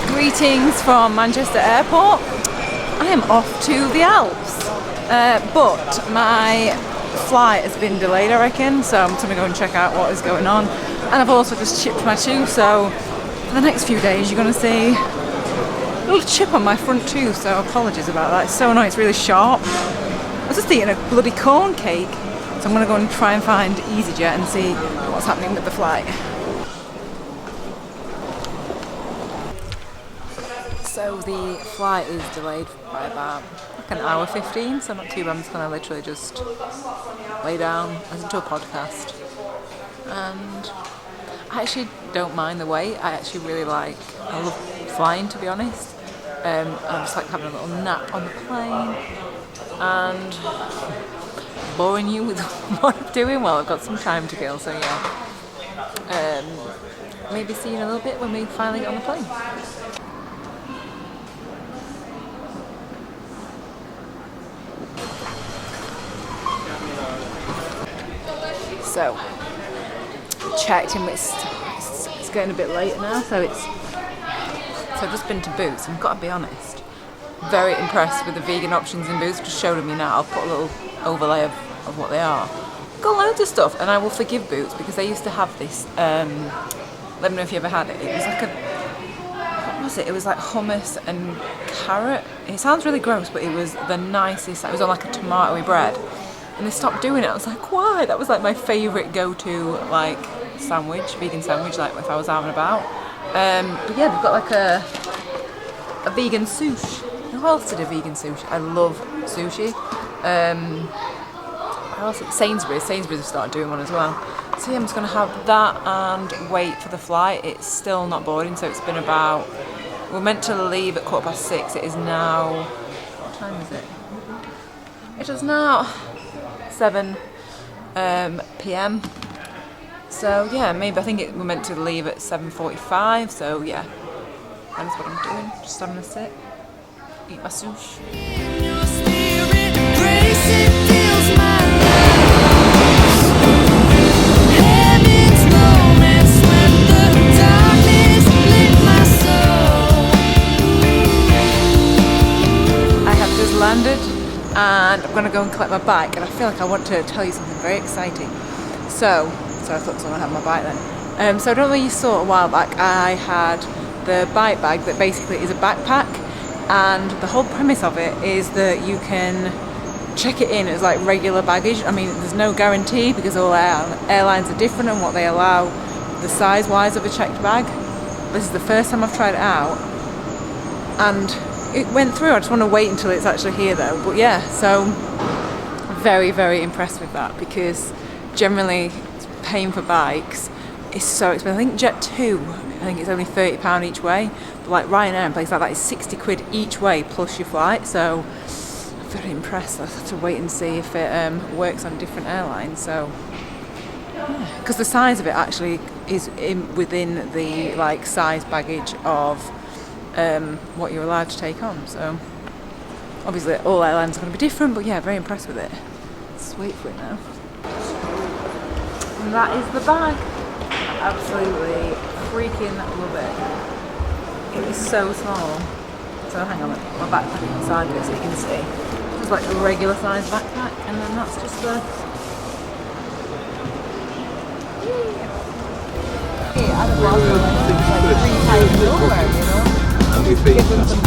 Greetings from Manchester Airport. I am off to the Alps, but my flight has been delayed, I reckon, so I'm going to go and check out what is going on. And I've also just chipped my tooth, so for the next few days you're going to see a little chip on my front tooth, so apologies about that. It's so annoying, it's really sharp. I was just eating a bloody corn cake, so I'm going to go and try and find EasyJet and see what's happening with the flight. So the flight is delayed by about like an hour 15, so not too bad. I'm just gonna literally just lay down, listen to a podcast, and I actually don't mind the wait. I love flying, to be honest. I just like having a little nap on the plane and boring you with what I'm doing. Well, I've got some time to kill, so yeah. Maybe see you in a little bit when we finally get on the plane. So, checked in, it's getting a bit later now, so I've just been to Boots, and I've got to be honest, very impressed with the vegan options in Boots. Just showed them you now. I'll put a little overlay of what they are. Got loads of stuff, and I will forgive Boots because they used to have this, let me know if you ever had it. It was like what was it? It was like hummus and carrot. It sounds really gross, but it was the nicest. It was on like a tomatoey bread. And they stopped doing it. I was like, why? That was like my favourite go-to like sandwich, vegan sandwich, like if I was out and about. But yeah, they've got like a vegan sushi. Who else did a vegan sushi? I love sushi. Sainsbury's have started doing one as well. So yeah, I'm just gonna have that and wait for the flight. It's still not boarding, so it's been about. We're meant to leave at 6:15. It is now. What time is it? It is now 7 p.m. So yeah, maybe I think we're meant to leave at 7:45. So yeah, that's what I'm doing. Just having a sit, eat my sushi. I have just landed. And I'm going to go and collect my bike, and I feel like I want to tell you something very exciting. So I thought someone had my bike then. So I don't know if you saw a while back, I had the bike bag that basically is a backpack, and the whole premise of it is that you can check it in as like regular baggage. I mean, there's no guarantee because all airlines are different and what they allow the size-wise of a checked bag. This is the first time I've tried it out, and it went through. I just want to wait until it's actually here though. But yeah, so very, very impressed with that, because generally paying for bikes is so expensive. I think Jet2, I think it's only £30 each way, but like Ryanair and places like that is 60 quid each way plus your flight. So I'm very impressed. I have to wait and see if it works on different airlines. So yeah, because the size of it actually is within the like size baggage of what you're allowed to take on. So obviously all airlines are going to be different, but yeah, very impressed with it. Let's wait for it now. And that is the bag. I absolutely freaking love it. It is so small. So hang on, my backpack inside it so you can see. It's like a regular size backpack, and then that's just the. I don't know, like 3 times over, you know. Give them some